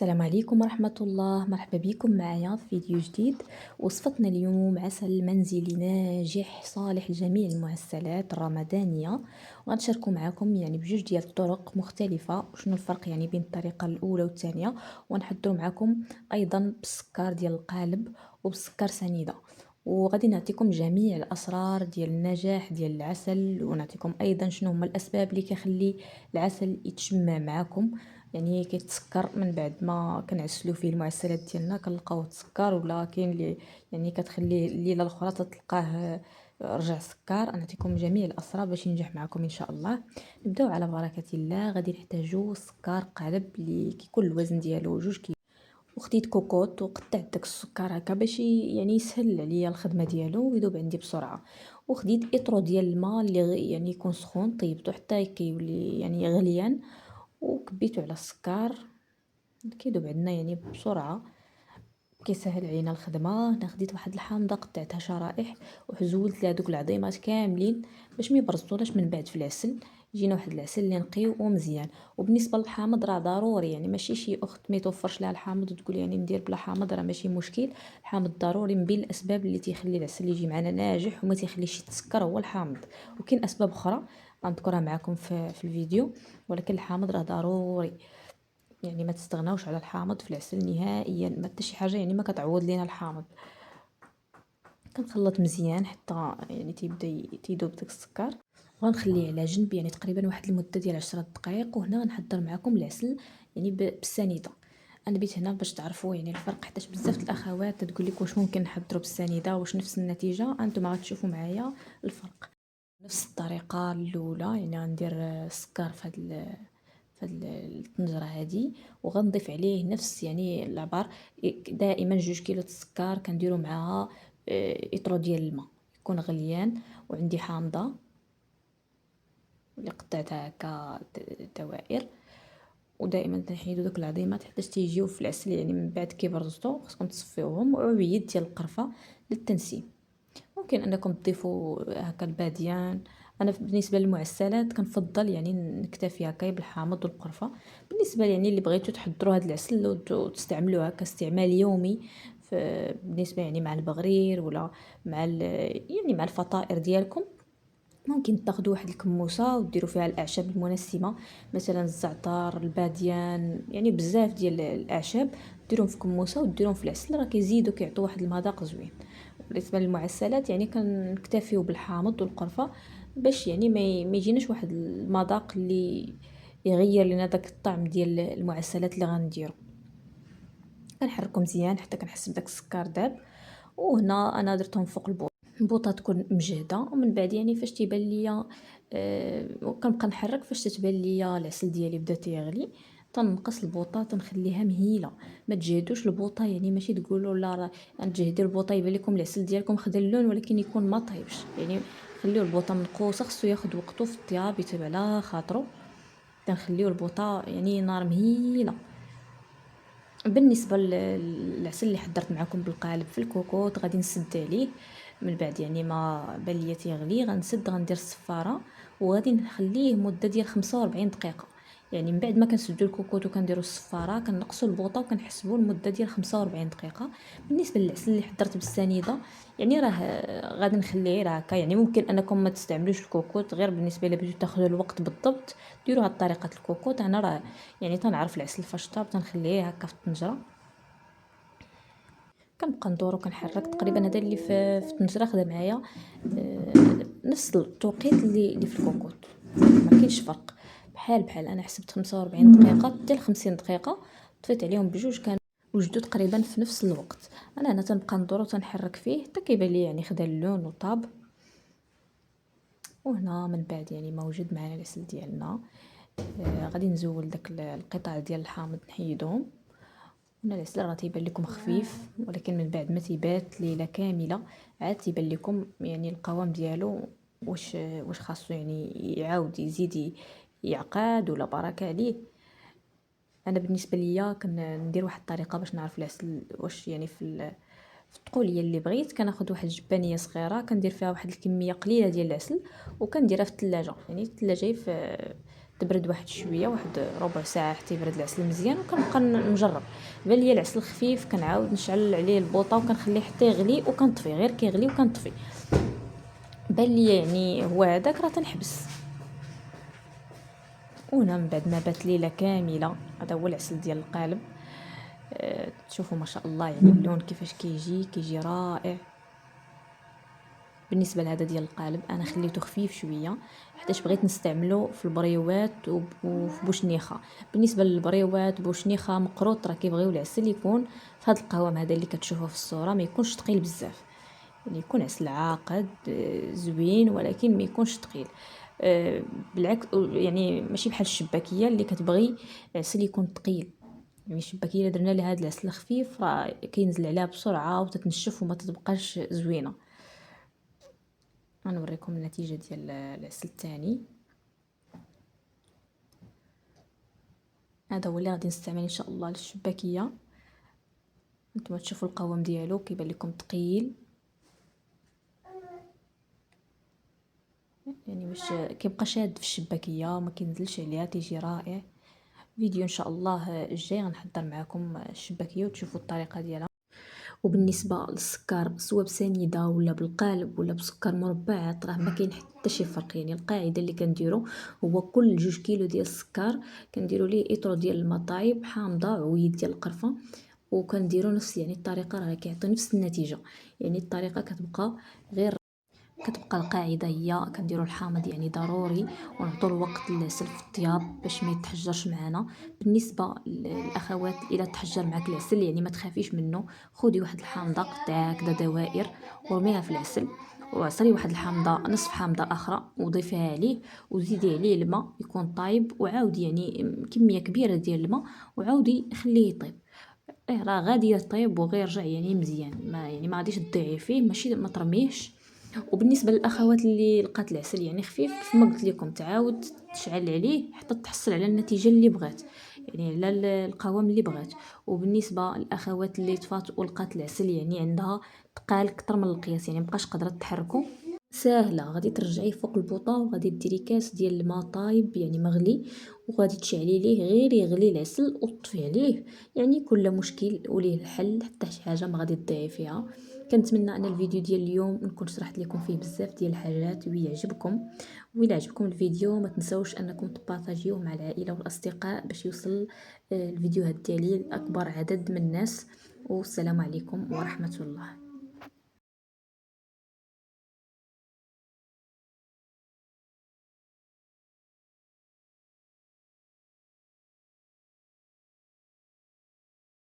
السلام عليكم ورحمة الله، مرحبا بكم معايا في فيديو جديد. وصفتنا اليوم عسل منزلي ناجح صالح لجميع المعسلات الرمضانية، وغنشاركو معاكم بجوج ديال الطرق مختلفة وشنو الفرق بين الطريقة الأولى والثانية. ونحضروا معاكم أيضا بالسكر ديال القالب وبالسكر سنيدة، وغادي نعطيكم جميع الاسرار ديال النجاح ديال العسل، ونعطيكم ايضا شنو هما الاسباب اللي كيخلي العسل يتشمع معاكم، كيتسكر من بعد ما كنعسلو فيه المعسلات ديالنا كنلقاوه تسكر، ولا كاين اللي كتخليه الليله الاخرى تلقاه رجع سكر. نعطيكم جميع الاسرار باش ينجح معكم ان شاء الله. نبداو على بركه الله. غادي نحتاجو سكر قالب اللي كيكون الوزن ديالو 2 كيلو، وخديت كوكوط وقطعت داك السكر هكا باش يسهل عليا الخدمه ديالو ويذوب عندي بسرعه. وخديت اطرو ديال الماء اللي يكون سخون، طيبته حتى كيولي غليان، وكبيته على السكر كيذوب عندنا بسرعه، كيسهل علينا الخدمه. هنا خديت واحد الحامضه قطعتها شرائح وحزولت لها دوك العظيمات كاملين باش ما يبرزطوناش من بعد في العسل، يجينا واحد العسل اللي نقي ومزيان. وبالنسبه للحامض راه ضروري، ماشي شي اخت ما يتوفرش لها الحامض وتقول ندير بلا حامض، راه ماشي مشكل. الحامض ضروري، من بين الاسباب اللي تيخلي العسل يجي معنا ناجح وما تيخليش يتسكر هو الحامض. وكاين اسباب اخرى غنذكرها معكم في الفيديو، ولكن الحامض راه ضروري. ما تستغناوش على الحامض في العسل نهائيا، ما حتى شي حاجه ما كتعوض لينا الحامض. كنخلط مزيان حتى تيبدا تيذوب داك السكر، وغنخليه على جنب تقريبا واحد المده ديال 10 دقائق. وهنا غنحضر معكم العسل بالسنيده. انا بيت هنا باش تعرفوا الفرق، حيت بزاف د الاخوات تقول لك واش ممكن نحضروا بالسنيده واش نفس النتيجه. انتم غتشوفوا معايا الفرق. نفس الطريقه الاولى، غندير السكر في هاد الطنجره هادي، وغنضيف عليه نفس العبار. دائما 2 كيلو السكر كنديروا معاها اطرو ديال الماء يكون غليان، وعندي حامضه اللي قطعتها هكا دوائر. ودائما تنحيدوا دوك العظيمات حتى تيجيو في العسل، من بعد كيبرزطوا خصكم تصفيوهم، وعويد ديال القرفه للتنسيم. ممكن انكم تضيفوا هكا الباديان. انا بالنسبه للمعسلات كنفضل نكتفي هكا بالحامض والقرفه. بالنسبه اللي بغيتو تحضروا هذا العسل وتستعملوه هكا استعمال يومي، بالنسبه مع البغرير ولا مع مع الفطائر ديالكم، ممكن تاخدوا واحد الكموسه وديروا فيها الاعشاب المنسمه، مثلا الزعتر، الباديان، بزاف ديال الاعشاب، ديروهم في كموسه وديروهم في العسل، راه كيزيدوا كيعطوا واحد المذاق زوين. بالنسبه للمعسلات كنكتفيو بالحامض والقرفه باش ما يجيناش واحد المذاق اللي يغير لنا داك الطعم ديال المعسلات اللي غنديرو. كنحركو مزيان حتى كنحس بداك السكر داب. وهنا انا درتهم فوق البوطه تكون مجهده، ومن بعد فاش تيبان ليا كنبقى نحرك فاش تتبان ليا العسل ديالي بدا تيغلي، تنقص البوطه تنخليها مهيله. ما تجهدوش البوطه، ماشي تقولوا لا راه تجهدوا البوطه يبان لكم العسل ديالكم خدا اللون ولكن يكون ما طيبش. خليو البوطه منقوصه، خصو ياخد وقته في الطياب، يطيب على خاطرو. تنخليو البوطه نار مهيله. بالنسبه للعسل اللي حضرت معكم بالقالب في الكوكوط، غادي نسد عليه من بعد ما بان ليا تيغلي، غنسد غندير الصفاره، وغادي نخليه مده ديال 45 دقيقه. من بعد ما كنسدو الكوكوط وكنديروا الصفاره كنقصوا البوطه وكنحسبوا المده ديال 45 دقيقه. بالنسبه للعسل اللي حضرت بالسنيده، راه غادي نخليه راه هكا. ممكن انكم ما تستعملوش الكوكوط، غير بالنسبه الا بغيتو تاخذوا الوقت بالضبط ديروها بطريقه الكوكوط. انا راه تنعرف العسل فاش طاب تنخليه هكا في الطنجره، كنبقى ندور وكنحرك. تقريبا هذا اللي في الطنجره خدا معايا نفس التوقيت اللي في الكوكوط، ما كاينش فرق. بحال انا حسبت 45 دقيقه حتى ل 50 دقيقه، طفيت عليهم بجوج كانوا وجدوا تقريبا في نفس الوقت. انا هنا تنبقى ندور وتنحرك فيه حتى كيبان لي خدا اللون وطاب. وهنا من بعد ما وجد معنا العسل ديالنا، غادي نزول داك القطع ديال الحامض نحيدهم. هنا العسل راه تيبان لكم خفيف، ولكن من بعد ما تيبات ليله كامله عاد تيبان لكم القوام ديالو واش خاصو يعاود يزيد يعقاد ولا بركه عليه. انا بالنسبه ليا كندير واحد الطريقه باش نعرف العسل واش في الطقوليه اللي بغيت. كناخذ واحد الجبانيه صغيره كندير فيها واحد الكميه قليله ديال العسل، وكنديرها في الثلاجه. الثلاجه تبرد واحد شويه، واحد ربع ساعه حتى يبرد العسل مزيان، وكنبقى نجرب. بان ليا العسل خفيف كنعاود نشعل عليه البوطه وكنخليه حتى يغلي وكنطفي، غير كيغلي وكنطفي. بان ليا يعني هو هذاك راه تنحبس. وهنا من بعد ما بات ليله كامله، هذا هو العسل ديال القالب. تشوفوا ما شاء الله يعني اللون كيفاش كيجي رائع. بالنسبه لهذا ديال القالب انا خليته خفيف شويه حيتاش بغيت نستعمله في البريوات وفي بوشنيخه. بالنسبه للبريوات بوشنيخه مقروط راه كيبغيو العسل يكون في هذا القوام هذا اللي كتشوفوه في الصوره، ما يكونش ثقيل بزاف، يعني يكون عسل عاقد زوين ولكن ما يكونش ثقيل. بالعكس يعني ماشي بحال الشباكيه اللي كتبغي العسل يكون ثقيل. يعني الشباكيه اللي درنا لها هذا العسل الخفيف راه كينزل عليها بسرعه وتتنشف وما تتبقاش زوينه. غنوريكم النتيجه ديال العسل الثاني. هذا هو اللي غادي نستعمل ان شاء الله للشباكيه. نتوما تشوفوا القوام ديالو كيبان لكم ثقيل، يعني باش كيبقى شاد في الشباكيه ما كينزلش عليها، تيجي رائع. فيديو ان شاء الله الجاي غنحضر معكم الشباكيه وتشوفوا الطريقه ديالها. وبالنسبه للسكر سواء بسنيده ولا بالقالب ولا بسكر مربعات راه ما كاين حتى شي فرق. يعني القاعده اللي كنديرو هو كل 2 كيلو ديال السكر كنديرو ليه اطرو ديال الماء طايب حامضه عويد ديال القرفه، وكنديرو نفس يعني الطريقه راه كيعطي نفس النتيجه. يعني الطريقه كتبقى غير كتبقى القاعده هي كنديروا الحامض يعني ضروري، ونعطوا الوقت للعسل في الطياب باش ما يتحجرش معنا. بالنسبه للاخوات الا تحجر معك العسل يعني ما تخافيش منه، خدي واحد الحامضه قطعيها هكذا دوائر ورميها في العسل، وعصري واحد الحامضه نصف حامضه اخرى وضيفيها عليه، وزيدي عليه الماء يكون طايب، وعاودي يعني كميه كبيره ديال الماء وعاودي خليه يطيب. راه غادي يطيب وغير رجع يعني مزيان، ما يعني ما غاديش تضيعي فيه، ماشي ما ترميهش. وبالنسبه للاخوات اللي لقات العسل يعني خفيف كيف ما قلت لكم تعاود تشعل عليه حتى تحصل على النتيجه اللي بغات، يعني على القوام اللي بغات. وبالنسبه للاخوات اللي طفات ولقات العسل يعني عندها تقال اكثر من القياس يعني مابقاش قادره تحركه، ساهله، غادي ترجعيه فوق البوطه وغادي ديري كاس ديال الماء طايب يعني مغلي، وغادي تشعلي ليه غير يغلي العسل وتطفي عليه. يعني كل مشكل وليه الحل، حتى شي حاجه ما غادي تضيعي فيها. كنتمنى ان الفيديو ديال اليوم نكون شرحت لكم فيه بزاف ديال الحاجات ويعجبكم. وإلا عجبكم الفيديو ما تنسوش انكم تبارطاجيوه مع العائله والاصدقاء باش يوصل الفيديوهات ديالي لاكبر عدد من الناس. والسلام عليكم ورحمه الله.